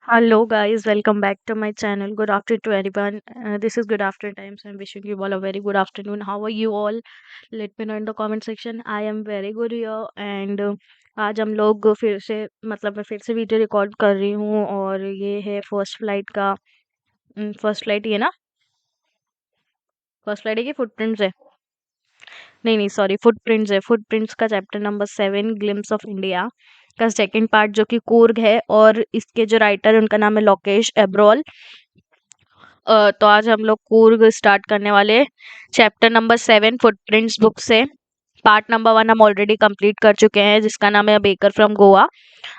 Hello guys, welcome back to my channel. Good afternoon to everyone. This is good afternoon time, so I'm wishing you all a very good afternoon. How are you all? Let me know in the comment section. I am very good here and आज हम लोग फिर से मैं फिर से video record कर रही हूँ और ये है फर्स्ट फ्लाइट का फर्स्ट फ्लाइट ये ना फर्स्ट फ्लाइट है कि फुटप्रिंट्स है? नहीं सॉरी, फुटप्रिंट्स है। फुटप्रिंट्स का chapter number 7 glimpse of India का सेकंड पार्ट जो कि कूर्ग है और इसके जो राइटर है उनका नाम है लोकेश एब्रोल। तो आज हम लोग कूर्ग स्टार्ट करने वाले चैप्टर नंबर 7 फुटप्रिंट्स बुक से। पार्ट नंबर 1 हम ऑलरेडी कंप्लीट कर चुके हैं जिसका नाम है बेकर फ्रॉम गोवा।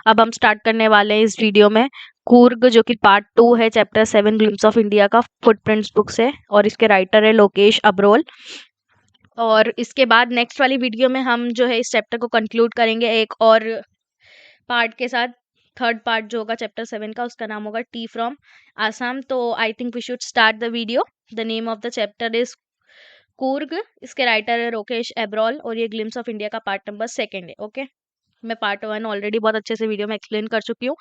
अब हम स्टार्ट करने वाले हैं इस वीडियो में कूर्ग जो कि पार्ट 2 है चैप्टर 7 ग्लिम्स ऑफ इंडिया का फुटप्रिंट्स बुक से और इसके राइटर है लोकेश अब्रोल। और इसके बाद नेक्स्ट वाली वीडियो में हम जो है इस चैप्टर को कंक्लूड करेंगे एक और पार्ट के साथ। थर्ड पार्ट जो होगा चैप्टर 7 का उसका नाम होगा टी फ्रॉम आसाम। तो I think we should start the video. The name of the chapter is Coorg. इसके राइटर है रोकेश एब्रोल और ये ग्लिम्स ऑफ इंडिया का पार्ट नंबर 2 है। ओके, मैं पार्ट 1 ऑलरेडी बहुत अच्छे से वीडियो में एक्सप्लेन कर चुकी हूँ।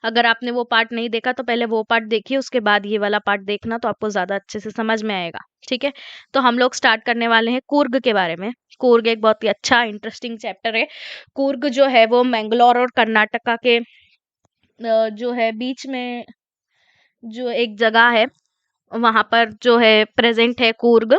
अगर आपने वो पार्ट नहीं देखा तो पहले वो पार्ट देखिए, उसके बाद ये वाला पार्ट देखना तो आपको ज़्यादा अच्छे से समझ में आएगा। ठीक है, तो हम लोग स्टार्ट करने वाले हैं कूर्ग के बारे में। कूर्ग एक बहुत ही अच्छा इंटरेस्टिंग चैप्टर है। कूर्ग जो है वो मैंगलोर और कर्नाटका के जो है बीच में जो एक जगह है वहां पर जो है प्रेजेंट है Coorg,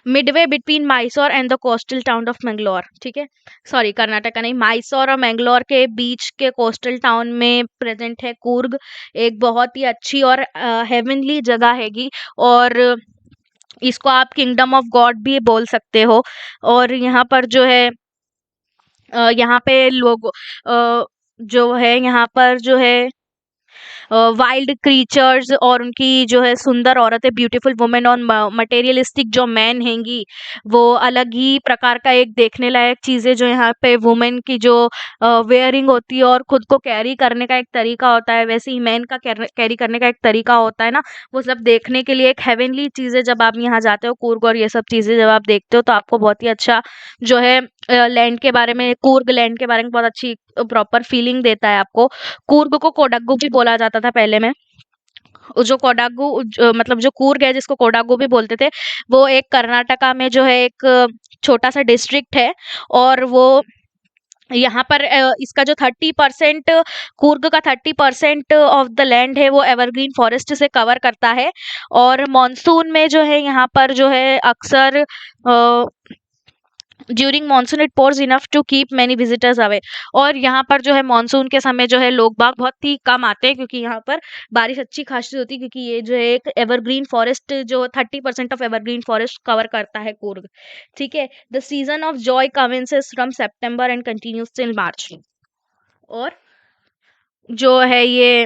Midway between Mysore and the coastal town of Mangalore. ठीक है, सॉरी कर्नाटका नहीं, माइसोर और मैंगलोर के बीच के कोस्टल टाउन में प्रेजेंट है कूर्ग। एक बहुत ही अच्छी और हेवनली जगह हैगी और इसको आप किंगडम ऑफ गॉड भी बोल सकते हो। और यहाँ पर जो है यहाँ पे लोग जो है यहाँ पर जो है वाइल्ड क्रीचर्स और उनकी जो है सुंदर औरतें, ब्यूटीफुल वुमेन और मटेरियलिस्टिक जो मैन हैंगी, वो अलग ही प्रकार का एक देखने लायक चीज़ है। जो यहाँ पे वुमेन की जो वेयरिंग होती है और खुद को कैरी करने का एक तरीका होता है, वैसे ही मैन का कैरी करने का एक तरीका होता है ना, वो सब देखने के लिए एक हेवनली चीज़ है। जब आप यहाँ जाते हो कूर्ग और ये सब चीज़ें जब आप देखते हो तो आपको बहुत ही अच्छा जो है लैंड के बारे में, कूर्ग लैंड के बारे में बहुत अच्छी प्रॉपर फीलिंग देता है आपको। कूर्ग को कोडागू भी बोला जाता था पहले में। जो कोडागू मतलब जो कूर्ग है जिसको कोडागू भी बोलते थे, वो एक कर्नाटका में जो है एक छोटा सा डिस्ट्रिक्ट है और वो यहाँ पर इसका जो 30% कूर्ग का 30% ऑफ द लैंड है वो एवरग्रीन फॉरेस्ट से कवर करता है। और मॉनसून में जो है यहाँ पर जो है अक्सर during monsoon it pours enough to keep many visitors away. और यहाँ पर जो है मानसून के समय जो है लोग बाग बहुत ही कम आते हैं क्योंकि यहाँ पर बारिश अच्छी खासी होती है, क्योंकि ये जो है एक एवरग्रीन फॉरेस्ट जो 30% ऑफ एवरग्रीन फॉरेस्ट कवर करता है कूर्ग। ठीक है, the season of Joy commences from September and continues till March. और जो है ये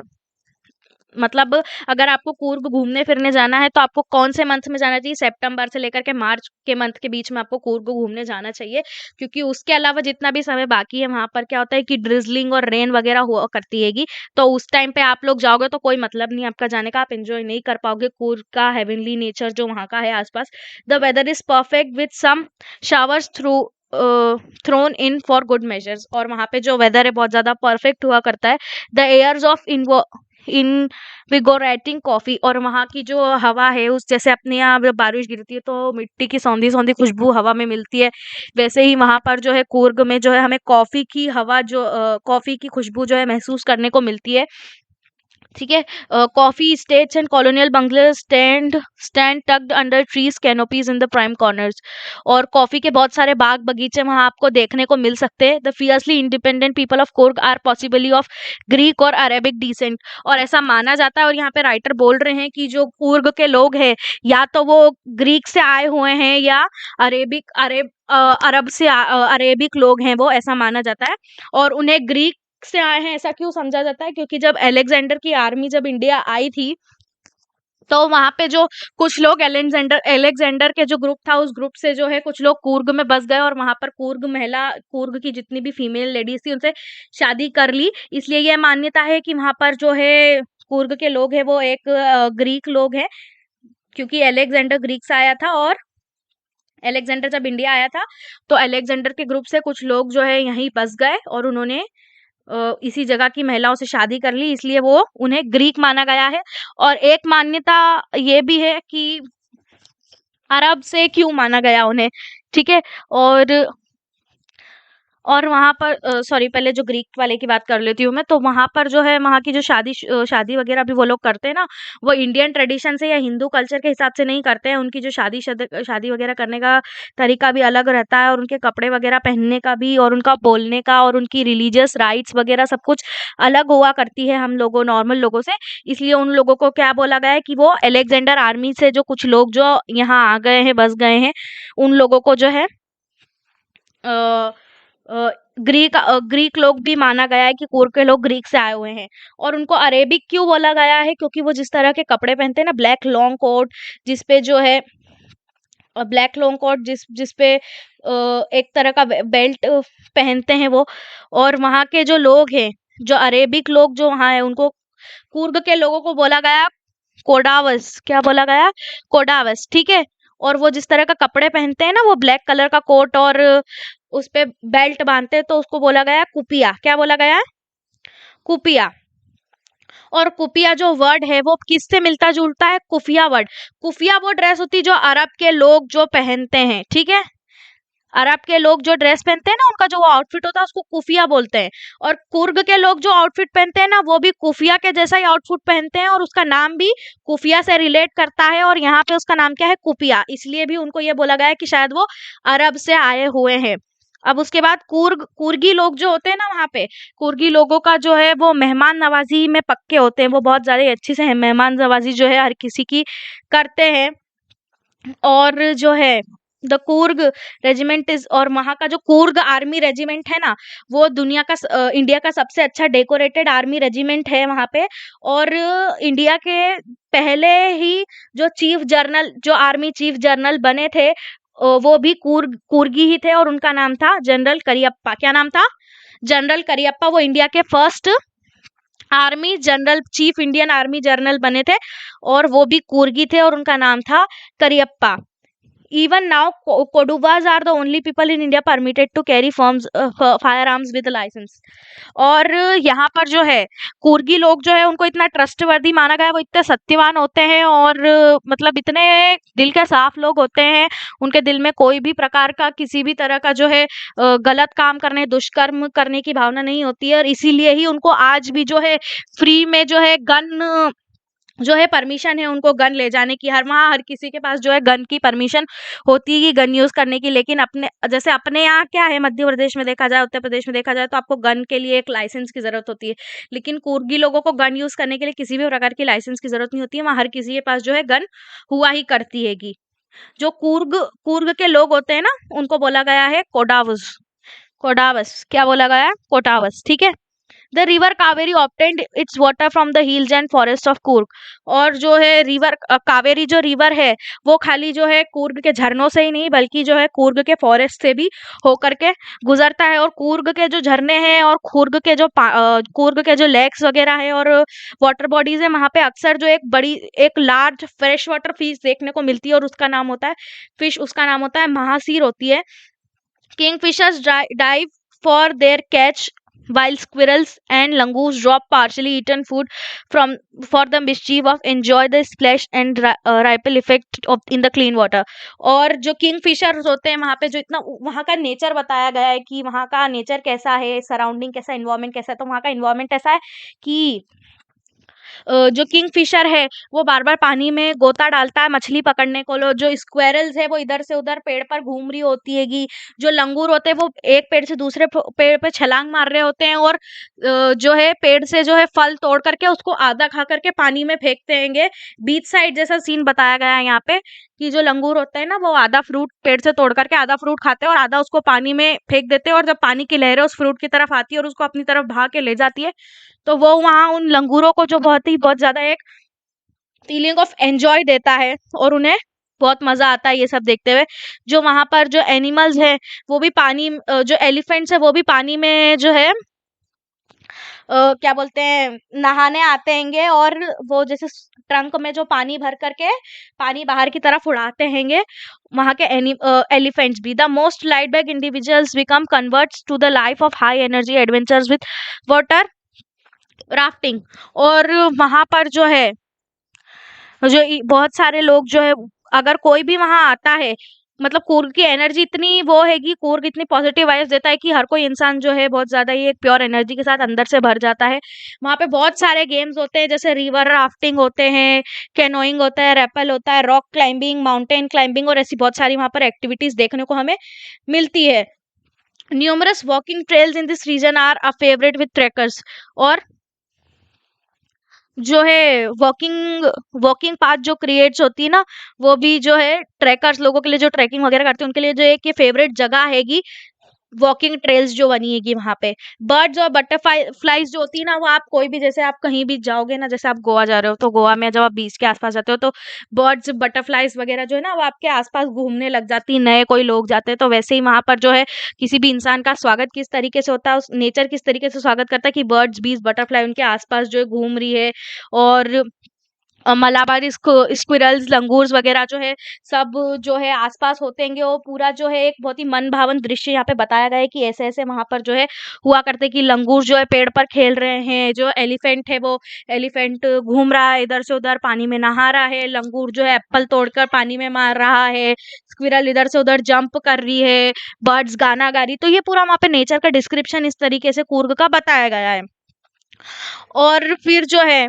मतलब अगर आपको कूर्ग घूमने फिरने जाना है तो आपको कौन से मंथ में जाना चाहिए? सितंबर से लेकर के मार्च के मंथ के बीच में आपको कूर्ग घूमने जाना चाहिए, क्योंकि उसके अलावा जितना भी समय बाकी है वहां पर क्या होता है कि ड्रिजलिंग और रेन वगैरह हुआ करती हैगी। तो उस टाइम पे आप लोग जाओगे तो कोई मतलब नहीं आपका जाने का, आप एंजॉय नहीं कर पाओगे कूर्ग का हेवनली नेचर जो वहां का है आसपास। The weather is perfect with some showers thrown in for good measures. और वहां पे जो वेदर है बहुत ज्यादा परफेक्ट हुआ करता है। द एयर्स ऑफ इनविगोरेटिंग कॉफी, और वहाँ की जो हवा है उस जैसे अपने यहाँ जब बारिश गिरती है तो मिट्टी की सौंधी सौंधी खुशबू हवा में मिलती है, वैसे ही वहाँ पर जो है कूर्ग में जो है हमें कॉफी की हवा जो कॉफी की खुशबू जो है महसूस करने को मिलती है। ठीक है, coffee estates and colonial bungalows stand stand tucked under trees canopies in the prime corners. और कॉफी के बहुत सारे बाग बगीचे वहां आपको देखने को मिल सकते हैं। The fiercely independent people of Coorg are possibly of Greek or Arabic descent. और ऐसा माना जाता है और यहाँ पे राइटर बोल रहे हैं कि जो कूर्ग के लोग हैं या तो वो ग्रीक से आए हुए हैं या अरब से अरेबिक लोग हैं, वो ऐसा माना जाता है। और उन्हें ग्रीक से आए हैं ऐसा क्यों समझा जाता है? क्योंकि जब अलेक्जेंडर की आर्मी जब इंडिया आई थी तो वहां पे जो कुछ लोग अलेक्जेंडर अलेक्जेंडर के जो ग्रुप था उस ग्रुप से जो है कुछ लोग कूर्ग में बस गए और वहां पर कूर्ग की जितनी भी फीमेल लेडीज थी उनसे शादी कर ली। इसलिए यह मान्यता है कि वहां पर जो है कूर्ग के लोग हैं वो एक ग्रीक लोग हैं, क्योंकि अलेक्जेंडर ग्रीक से आया था। और अलेक्जेंडर जब इंडिया आया था तो अलेक्जेंडर के ग्रुप से कुछ लोग जो है यहीं बस गए और उन्होंने इसी जगह की महिलाओं से शादी कर ली, इसलिए वो उन्हें ग्रीक माना गया है। और एक मान्यता ये भी है कि अरब से क्यों माना गया उन्हें, ठीक है। और वहाँ पर सॉरी, पहले जो ग्रीक वाले की बात कर लेती हूँ मैं। तो वहाँ पर जो है, वहाँ की जो शादी वगैरह भी वो लोग करते हैं ना, वो इंडियन ट्रेडिशन से या हिंदू कल्चर के हिसाब से नहीं करते हैं। उनकी जो शादी वगैरह करने का तरीका भी अलग रहता है, और उनके कपड़े वगैरह पहनने का भी, और उनका बोलने का, और उनकी रिलीजियस राइट्स वगैरह सब कुछ अलग हुआ करती है हम लोगों नॉर्मल लोगों से। इसलिए उन लोगों को क्या बोला गया है कि वो अलेक्जेंडर आर्मी से जो कुछ लोग जो यहाँ आ गए हैं, बस गए हैं, उन लोगों को जो है ग्रीक लोग भी माना गया है कि कुर्ग के लोग ग्रीक से आए हुए हैं। और उनको अरेबिक क्यों बोला गया है, क्योंकि वो जिस तरह के कपड़े पहनते हैं ना, ब्लैक लॉन्ग कोट, जिसपे जो है ब्लैक लॉन्ग कोट जिसपे एक तरह का बेल्ट पहनते हैं वो। और वहाँ के जो लोग हैं, जो अरेबिक लोग जो वहाँ है, उनको कुर्ग के लोगों को बोला गया कोडावस। क्या बोला गया? कोडावस, ठीक है। और वो जिस तरह का कपड़े पहनते हैं ना, वो ब्लैक कलर का कोट और उस पे बेल्ट बांधते हैं, तो उसको बोला गया कुपिया। क्या बोला गया? कुपिया। और कुपिया जो वर्ड है वो किससे मिलता जुलता है? Keffiyeh word. कुफिया वो ड्रेस होती है जो अरब के लोग जो पहनते हैं, ठीक है। अरब के लोग जो ड्रेस पहनते हैं ना, उनका जो आउटफिट होता है उसको कुफिया बोलते हैं। और कुर्ग के लोग जो आउटफिट पहनते हैं ना, वो भी कुफिया के जैसा ही आउटफिट पहनते हैं, और उसका नाम भी कुफिया से रिलेट करता है। और यहाँ पे उसका नाम क्या है? कुपिया। इसलिए भी उनको ये बोला गया है कि शायद वो अरब से आए हुए हैं। अब उसके बाद कुर्गी लोग जो होते हैं ना, वहाँ पे कुर्गी लोगों का जो है वो मेहमान नवाजी में पक्के होते हैं। वो बहुत ज्यादा अच्छी से मेहमान नवाजी जो है हर किसी की करते हैं। और जो है द कूर्ग रेजिमेंट इज, और वहाँ का जो कूर्ग आर्मी रेजिमेंट है ना, वो इंडिया का सबसे अच्छा डेकोरेटेड आर्मी रेजिमेंट है वहाँ पे। और इंडिया के पहले ही जो चीफ जर्नल, जो आर्मी चीफ जर्नल बने थे, वो भी कूर्गी ही थे, और उनका नाम था जनरल करियप्पा। क्या नाम था? जनरल करियप्पा। वो इंडिया के first army general, chief Indian army general बने थे, और वो भी कूर्गी थे, और उनका नाम था Cariappa. Even now, Koduvas are the only people in India permitted to carry firearms with a license. और यहाँ पर जो है कुर्गी लोग जो है, उनको इतना ट्रस्टवर्दी माना गया है, वो इतने सत्यवान होते हैं, और मतलब इतने दिल के साफ लोग होते हैं। उनके दिल में कोई भी प्रकार का, किसी भी तरह का जो है गलत काम करने, दुष्कर्म करने की भावना नहीं होती है। और इसीलिए ही उनको आज भी जो है फ्री में जो है गन जो है परमिशन है उनको गन ले जाने की। हर किसी के पास जो है गन की परमिशन होती है गन यूज करने की। लेकिन जैसे अपने यहाँ क्या है, मध्य प्रदेश में देखा जाए, उत्तर प्रदेश में देखा जाए, तो आपको गन के लिए एक लाइसेंस की जरूरत होती है। लेकिन कुर्गी लोगों को गन यूज करने के लिए किसी भी प्रकार की लाइसेंस की जरूरत नहीं होती है। वहाँ हर किसी के पास जो है गन हुआ ही करती हैगी। जो कुर्ग के लोग होते हैं ना, उनको बोला गया है कोडावस। कोडावस। क्या बोला गया? कोटावस, ठीक है। The river Kaveri obtained it's water from the hills and forest of Coorg. और जो है रिवर कावेरी, जो रिवर है, वो खाली जो है कुर्ग के झरनों से ही नहीं, बल्कि जो है कुर्ग के फॉरेस्ट से भी होकर के गुजरता है। और कुर्ग के जो झरने हैं, और कुर्ग के जो लेक्स वगैरह है, और वाटर बॉडीज है, वहाँ पे अक्सर जो एक लार्ज फ्रेश वाटर फिश देखने को मिलती है, और उसका नाम होता है महासीर होती है। Kingfishers dive for their catch, while squirrels and langurs drop partially eaten food from for the mischief of enjoy the splash and ripple effect of in the clean water. और जो किंगफिशर्स होते हैं वहाँ पे, जो इतना वहाँ का नेचर बताया गया है कि वहाँ का नेचर कैसा है, सराउंडिंग कैसा, इन्वायरमेंट कैसा है। तो वहाँ का इन्वायरमेंट ऐसा है कि जो किंगफिशर है वो बार बार पानी में गोता डालता है मछली पकड़ने को। लो जो स्क्वेरल्स है वो इधर से उधर पेड़ पर घूम रही होती हैगी। जो लंगूर होते हैं वो एक पेड़ से दूसरे पेड़ पे छलांग मार रहे होते हैं, और जो है पेड़ से जो है फल तोड़ करके उसको आधा खा करके पानी में फेंकते हैंगे। बीच साइड जैसा सीन बताया गया है यहाँ पे, कि जो लंगूर होते हैं ना, वो आधा फ्रूट पेड़ से तोड़ करके आधा फ्रूट खाते हैं, और आधा उसको पानी में फेंक देते हैं। और जब पानी की लहरें उस फ्रूट की तरफ आती है और उसको अपनी तरफ भाग के ले जाती है, तो वो वहाँ उन लंगूरों को जो बहुत ज्यादा एक फीलिंग ऑफ एंजॉय देता है, और उन्हें बहुत मजा आता है ये सब देखते हुए। जो वहां पर जो एनिमल्स हैं वो भी पानी जो एलिफेंट्स है वो भी पानी में जो है क्या बोलते हैं, नहाने आते हैंगे और वो जैसे ट्रंक में जो पानी भर करके पानी बाहर की तरफ उड़ाते हैंगे, वहाँ के एलिफेंट्स भी। The most laid back individuals become converts to the life of high energy adventures with water rafting. और वहां पर जो है बहुत सारे लोग जो है, अगर कोई भी वहां आता है, मतलब कूर्ग की एनर्जी इतनी वो है कि कूर्ग इतनी पॉजिटिव वाइब्स देता है कि हर कोई इंसान जो है बहुत ज्यादा ही एक प्योर एनर्जी के साथ अंदर से भर जाता है। वहां पे बहुत सारे गेम्स होते हैं, जैसे रिवर राफ्टिंग होते हैं, कैनोइंग होता है, रैपल होता है, रॉक क्लाइंबिंग, माउंटेन क्लाइंबिंग, और ऐसी बहुत सारी वहां पर एक्टिविटीज देखने को हमें मिलती है। Numerous walking trails in this region are a favourite with trekkers. और जो है वॉकिंग वॉकिंग पाथ जो क्रिएट्स होती है ना, वो भी जो है ट्रैकर्स लोगों के लिए, जो ट्रैकिंग वगैरह करते हैं उनके लिए जो एक ये फेवरेट जगह हैगी, वॉकिंग ट्रेल्स जो बनी हैगी वहां पे। बर्ड्स और बटरफ्लाई फ्लाइज जो होती है ना, वो आप कोई भी, जैसे आप कहीं भी जाओगे ना, जैसे आप गोवा जा रहे हो तो गोवा में जब आप बीच के आसपास जाते हो तो बर्ड्स बटरफ्लाइज वगैरह जो है ना वो आपके आसपास घूमने लग जाती है, नए कोई लोग जाते हैं तो वैसे ही वहां पर जो है किसी भी इंसान का स्वागत किस तरीके से होता है, उस नेचर किस तरीके से स्वागत करता है कि बर्ड्स बीज बटरफ्लाई उनके आसपास जो है घूम रही है। और मलाबारी स्क्विरल्स लंगूर्स वगैरह जो है सब जो है आसपास होते हैं, वो पूरा जो है एक बहुत ही मन भावन दृश्य यहाँ पे बताया गया है कि ऐसे ऐसे वहां पर जो है हुआ करते कि लंगूर जो है पेड़ पर खेल रहे हैं, जो एलिफेंट है वो एलिफेंट घूम रहा है इधर से उधर, पानी में नहा रहा है, लंगूर जो है एप्पल तोड़कर पानी में मार रहा है, स्क्विरल इधर से उधर जंप कर रही है, बर्ड्स गाना गा रही। तो ये पूरा वहां पे नेचर का डिस्क्रिप्शन इस तरीके से कूर्ग का बताया गया है। और फिर जो है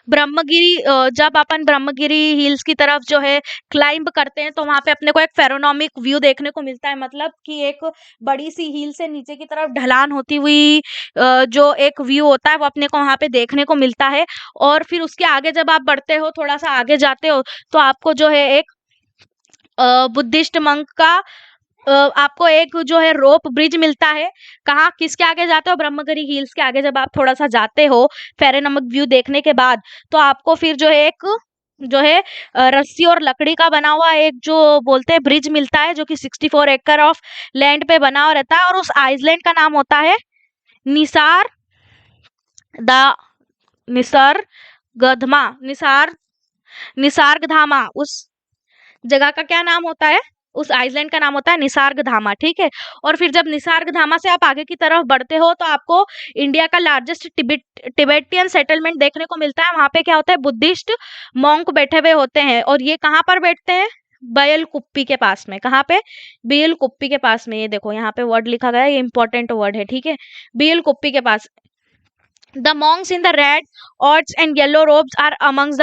ब्रह्मगिरी जब अपन ब्रह्मगिरी हिल्स की तरफ जो है क्लाइंब करते हैं तो वहां पे अपने को एक फेरोनोमिक व्यू देखने को मिलता है, मतलब कि एक बड़ी सी हिल से नीचे की तरफ ढलान होती हुई जो एक व्यू होता है वो अपने को वहां पे देखने को मिलता है। और फिर उसके आगे जब आप बढ़ते हो, थोड़ा सा आगे जाते हो, तो आपको जो है एक बुद्धिस्ट मंक का आपको एक जो है रोप ब्रिज मिलता है। कहाँ, किसके आगे जाते हो, ब्रह्मगिरी हिल्स के आगे जब आप थोड़ा सा जाते हो फेरोनोमिक व्यू देखने के बाद, तो आपको फिर जो है एक जो है रस्सी और लकड़ी का बना हुआ एक जो बोलते हैं ब्रिज मिलता है, जो कि 64 एकड़ ऑफ लैंड पे बना हुआ रहता है। और उस आइलैंड का नाम होता है निसार द निसर्गधमा निसार निसार्गधामा। उस जगह का क्या नाम होता है, उस आइलैंड का नाम होता है निसर्गधामा, ठीक है। और फिर जब निसर्गधामा से आप आगे की तरफ बढ़ते हो तो आपको इंडिया का लार्जेस्ट टिबेटियन सेटलमेंट देखने को मिलता है। वहां पे क्या होता है, बुद्धिस्ट मॉन्क बैठे हुए होते हैं। और ये कहाँ पर बैठते हैं, बयल कुप्पी के पास में। कहाँ पे, बेल कुप्पी के पास में। ये देखो यहाँ पे वर्ड लिखा गया है, ये इंपॉर्टेंट वर्ड है, ठीक है, बेल कुप्पी के पास। The monks in the red ods and yellow robes are amongst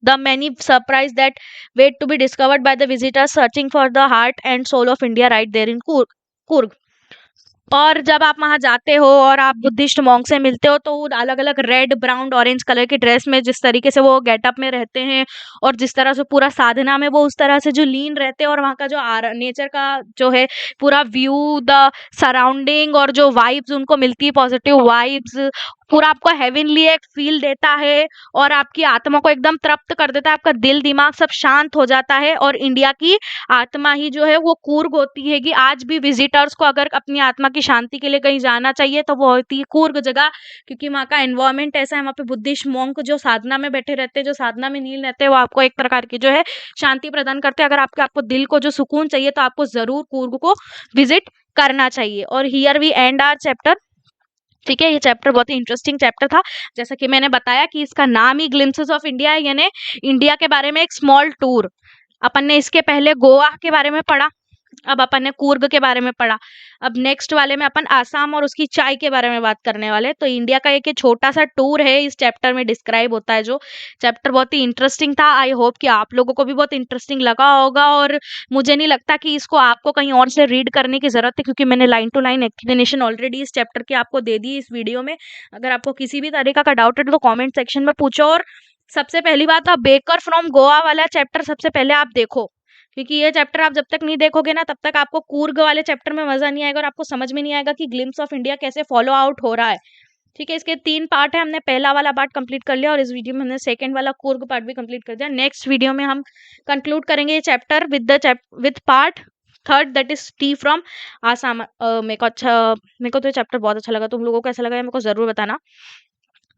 the many surprise that wait to be discovered by the visitors searching for the heart and soul of India right there in Coorg. और जब आप वहां जाते हो और आप Buddhist monk से मिलते हो तो वो अलग अलग रेड ब्राउन ऑरेंज कलर की ड्रेस में जिस तरीके से वो गेटअप में रहते हैं और जिस तरह से पूरा साधना में वो उस तरह से जो लीन रहते हैं, और वहाँ का जो नेचर का जो है पूरा व्यू, द सराउंडिंग और जो वाइब्स उनको मिलती है, पॉजिटिव वाइब्स, पूरा आपको हेवनली एक फील देता है और आपकी आत्मा को एकदम तृप्त कर देता है, आपका दिल दिमाग सब शांत हो जाता है। और इंडिया की आत्मा ही जो है वो कूर्ग होती है कि आज भी विजिटर्स को अगर अपनी आत्मा की शांति के लिए कहीं जाना चाहिए तो वो होती है कूर्ग जगह, क्योंकि वहाँ का एनवायरनमेंट ऐसा है, वहाँ पे बुद्धिस्ट मॉन्क जो साधना में बैठे रहते हैं, जो साधना में नील रहते हैं, वो आपको एक प्रकार की जो है शांति प्रदान करते हैं। अगर आपको दिल को जो सुकून चाहिए तो आपको जरूर कूर्ग को विजिट करना चाहिए। और here we end our chapter, ठीक है। ये चैप्टर बहुत ही इंटरेस्टिंग चैप्टर था, जैसा कि मैंने बताया कि इसका नाम ही ग्लिम्पसेस ऑफ इंडिया है, यानी इंडिया के बारे में एक स्मॉल टूर। अपन ने इसके पहले गोवा के बारे में पढ़ा, अब अपन ने कूर्ग के बारे में पढ़ा, अब नेक्स्ट वाले में अपन आसाम और उसकी चाय के बारे में बात करने वाले। तो इंडिया का एक छोटा सा टूर है इस चैप्टर में डिस्क्राइब होता है। जो चैप्टर बहुत ही इंटरेस्टिंग था, आई होप कि आप लोगों को भी बहुत इंटरेस्टिंग लगा होगा। और मुझे नहीं लगता कि इसको आपको कहीं और से रीड करने की जरूरत है, क्योंकि मैंने line to line explanation already इस चैप्टर की आपको दे दी इस वीडियो में। अगर आपको किसी भी तरीका का डाउट है तो कॉमेंट सेक्शन में पूछो। और सबसे पहली बात, आप बेकर फ्रॉम गोवा वाला चैप्टर सबसे पहले आप देखो, क्योंकि ये चैप्टर आप जब तक नहीं देखोगे ना तब तक आपको कूर्ग वाले चैप्टर में मजा नहीं आएगा और आपको समझ में नहीं आएगा कि ग्लिम्स ऑफ इंडिया कैसे फॉलो आउट हो रहा है, ठीक है। इसके 3 पार्ट है, हमने पहला वाला पार्ट कंप्लीट कर लिया और इस वीडियो में हमने सेकंड वाला कूर्ग पार्ट भी कंप्लीट कर दिया। नेक्स्ट वीडियो में हम कंक्लूड करेंगे ये chapter with part third that is T from Assam. मेरे को तो चैप्टर बहुत अच्छा लगा। तुम लोगों को कैसा लगा मेरे को जरूर बताना।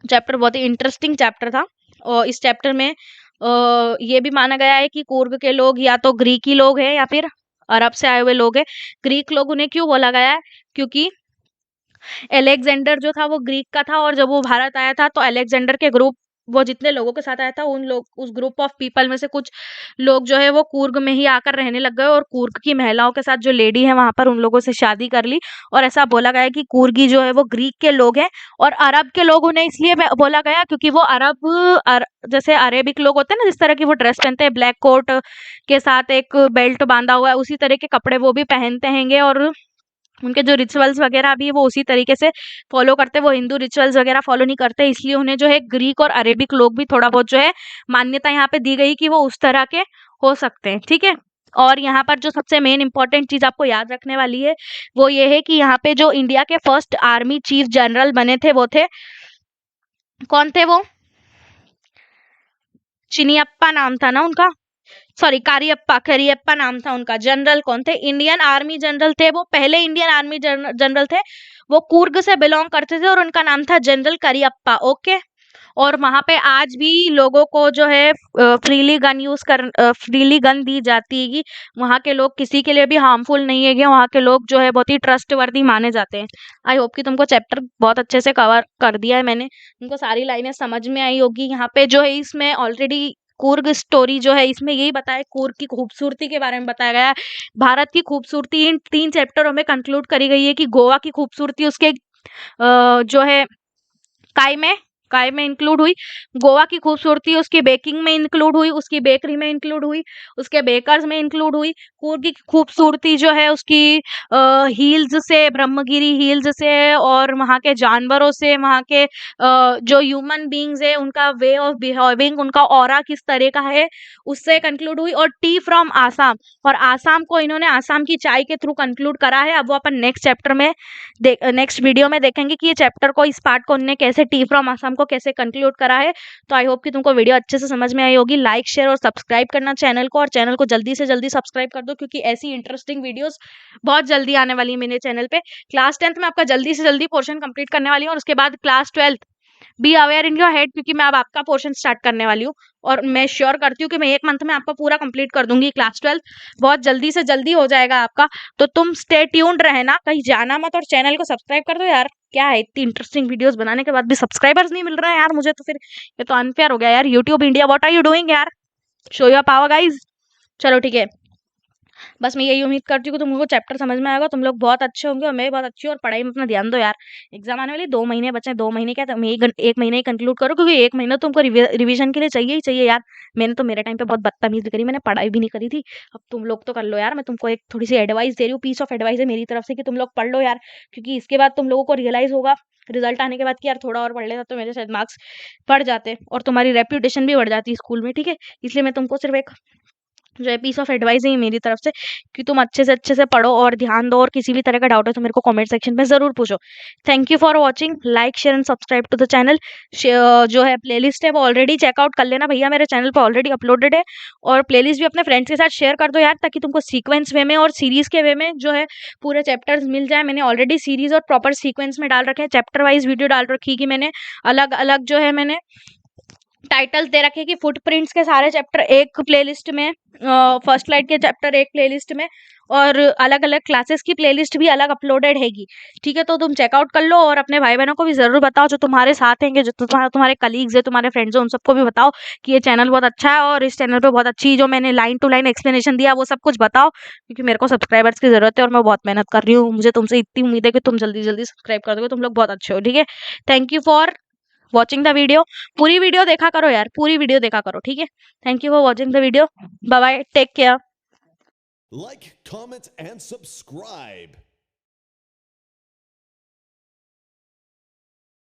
चैप्टर बहुत ही इंटरेस्टिंग चैप्टर था। और इस चैप्टर में ये भी माना गया है कि कूर्ग के लोग या तो ग्रीकी लोग हैं या फिर अरब से आए हुए लोग हैं। ग्रीक लोग उन्हें क्यों बोला गया है? क्योंकि अलेक्जेंडर जो था वो ग्रीक का था, और जब वो भारत आया था तो अलेक्जेंडर के ग्रुप, वो जितने लोगों के साथ आया था उन लोग, उस ग्रुप ऑफ पीपल में से कुछ लोग जो है वो कूर्ग में ही आकर रहने लग गए, और कूर्ग की महिलाओं के साथ जो लेडी है वहां पर उन लोगों से शादी कर ली। और ऐसा बोला गया है कि कूर्गी जो है वो ग्रीक के लोग हैं। और अरब के लोग उन्हें इसलिए बोला गया क्योंकि वो जैसे अरेबिक लोग होते हैं ना, जिस तरह की वो ड्रेस पहनते हैं, ब्लैक कोट के साथ एक बेल्ट बांधा हुआ है, उसी तरह के कपड़े वो भी पहनते हैंगे। और उनके जो रिचुअल्स वगैरह भी वो उसी तरीके से फॉलो करते हैं। वो हिंदू रिचुअल्स वगैरह फॉलो नहीं करते, इसलिए उन्हें जो है ग्रीक और अरेबिक लोग भी थोड़ा बहुत जो है मान्यता यहाँ पे दी गई कि वो उस तरह के हो सकते हैं। ठीक है। और यहाँ पर जो सबसे मेन इंपॉर्टेंट चीज आपको याद रखने वाली है वो ये है कि यहाँ पे जो इंडिया के फर्स्ट आर्मी चीफ जनरल बने थे वो थे, कौन थे वो? चिनियप्पा नाम था ना उनका, सॉरी कारियप्पा, करियप्पा नाम था उनका। जनरल कौन थे? इंडियन आर्मी जनरल थे वो, पहले इंडियन आर्मी जनरल थे। वो कूर्ग से बिलोंग करते थे और उनका नाम था जनरल करियप्पा। ओके। और वहां पे आज भी लोगों को जो है फ्रीली गन दी जाती है कि वहां के लोग किसी के लिए भी हार्मफुल नहीं है, कि वहां के लोग जो है बहुत ही ट्रस्टवर्दी माने जाते हैं। आई होप कि तुमको चैप्टर बहुत अच्छे से कवर कर दिया है मैंने, तुमको सारी लाइनें समझ में आई होगी। यहाँ पे जो है इसमें ऑलरेडी कूर्ग स्टोरी जो है इसमें यही बताया, कूर्ग की खूबसूरती के बारे में बताया गया है। भारत की खूबसूरती इन 3 चैप्टरों में कंक्लूड करी गई है कि गोवा की खूबसूरती उसके जो है काय में काय में इंक्लूड हुई, गोवा की खूबसूरती उसकी बेकिंग में इंक्लूड हुई, उसकी बेकरी में इंक्लूड हुई, उसके बेकर्स में इंक्लूड हुई। कूर्ग की खूबसूरती जो है उसकी हील्स से, ब्रह्मगिरी हील्स से, और वहाँ के जानवरों से, वहाँ के जो ह्यूमन बींग्स है उनका वे ऑफ बिहेविंग, उनका ऑरा किस तरह का है, उससे कंक्लूड हुई। और टी फ्रॉम आसाम, और आसाम को इन्होंने आसाम की चाय के थ्रू कंक्लूड करा है। अब वो अपन नेक्स्ट चैप्टर में नेक्स्ट वीडियो में देखेंगे कि ये चैप्टर को, इस पार्ट को उन्होंने कैसे, टी फ्रॉम आसाम को कैसे कंक्लूड करा है। तो आई होप कि तुमको वीडियो अच्छे से समझ में आई होगी। लाइक शेयर और सब्सक्राइब करना चैनल को, और चैनल को जल्दी से जल्दी सब्सक्राइब कर दो, क्योंकि ऐसी इंटरेस्टिंग वीडियोस बहुत जल्दी आने वाली है मेरे चैनल पे। क्लास 10th में आपका जल्दी से जल्दी पोर्शन कंप्लीट करने वाली हूँ, और उसके बाद class 12th be aware in your head, क्योंकि मैं अब आपका पोर्शन स्टार्ट करने वाली हूँ। और मैं श्योर करती हूँ कि मैं 1 मंथ में आपका पूरा कंप्लीट कर दूंगी क्लास 12th, बहुत जल्दी से जल्दी हो जाएगा आपका। तो तुम स्टे ट्यून्ड रहना, कहीं जाना मत, और चैनल को सब्सक्राइब कर दो यार। क्या है, इतनी इंटरेस्टिंग वीडियोस बनाने के बाद भी सब्सक्राइबर्स नहीं मिल रहे हैं यार मुझे, तो फिर ये तो अनफेयर हो गया यार। YouTube India, what are you doing यार? Show your power guys. चलो ठीक है, बस मैं यही उम्मीद करती हूँ कि तुम लोगों को चैप्टर समझ में आएगा, तुम लोग बहुत अच्छे होंगे और मैं भी बहुत अच्छी हूँ। और पढ़ाई में अपना ध्यान दो यार, एग्जाम आने वाली 2 महीने बचे हैं। 2 महीने क्या, तुम एक महीने ही कंक्लूड करो, क्योंकि 1 महीना तुमको रिवीजन के लिए चाहिए ही चाहिए यार। मैंने तो मेरे टाइम पे बहुत बदतमीजी करी, मैंने पढ़ाई भी नहीं करी थी। अब तुम लोग तो कर लो यार, मैं तुमको एक थोड़ी सी एडवाइस दे रही हूँ, पीस ऑफ एडवाइस है मेरी तरफ से कि तुम लोग पढ़ लो यार। क्योंकि इसके बाद तुम लोगों को रियलाइज होगा रिजल्ट आने के बाद कि यार थोड़ा और पढ़ लेता तो मेरे शायद मार्क्स बढ़ जाते, और तुम्हारी रेप्यूटेशन भी बढ़ जाती स्कूल में। ठीक है, इसलिए मैं तुमको सिर्फ एक जो है पीस ऑफ एडवाइस है मेरी तरफ से कि तुम अच्छे से पढ़ो और ध्यान दो, और किसी भी तरह का डाउट है तो मेरे को कमेंट सेक्शन में जरूर पूछो। Thank you for watching, like share and subscribe to the channel. जो है प्लेलिस्ट है वो ऑलरेडी चेकआउट कर लेना भैया, मेरे चैनल पर ऑलरेडी अपलोडेड है। और प्लेलिस्ट भी अपने फ्रेंड्स के साथ शेयर कर दो यार, ताकि तुमको सीक्वेंस वे में और सीरीज के वे में जो है पूरे चैप्टर्स मिल जाए। मैंने ऑलरेडी सीरीज और प्रॉपर सीक्वेंस में डाल रखे हैं, चैप्टर वाइज वीडियो डाल रखी कि मैंने अलग अलग जो है मैंने टाइटल्स दे रखे कि फुटप्रिंट्स के सारे चैप्टर एक प्लेलिस्ट में, फर्स्ट लाइट के चैप्टर एक प्लेलिस्ट में, और अलग अलग क्लासेस की प्लेलिस्ट भी अलग अपलोडेड हैगी। ठीक है, तो तुम चेकआउट कर लो, और अपने भाई बहनों को भी जरूर बताओ जो तुम्हारे साथ हैं, जो तुम्हारे कलीग्स है, तुम्हारे फ्रेंड्स हैं, उन सबको भी बताओ कि ये चैनल बहुत अच्छा है, और इस चैनल पे बहुत अच्छी जो मैंने लाइन टू लाइन एक्सप्लेनेशन दिया वो सब कुछ बताओ, क्योंकि मेरे को सब्सक्राइबर्स की जरूरत है और मैं बहुत मेहनत कर रही हूँ। मुझे तुमसे इतनी उम्मीद है कि तुम जल्दी जल्दी सब्सक्राइब कर दोगे, तुम लोग बहुत अच्छे हो। ठीक है, thank you for watching the video. पूरी वीडियो देखा करो यार, पूरी वीडियो देखा करो। ठीक है, thank you for watching the video, bye bye, take care. Like, comment, and subscribe.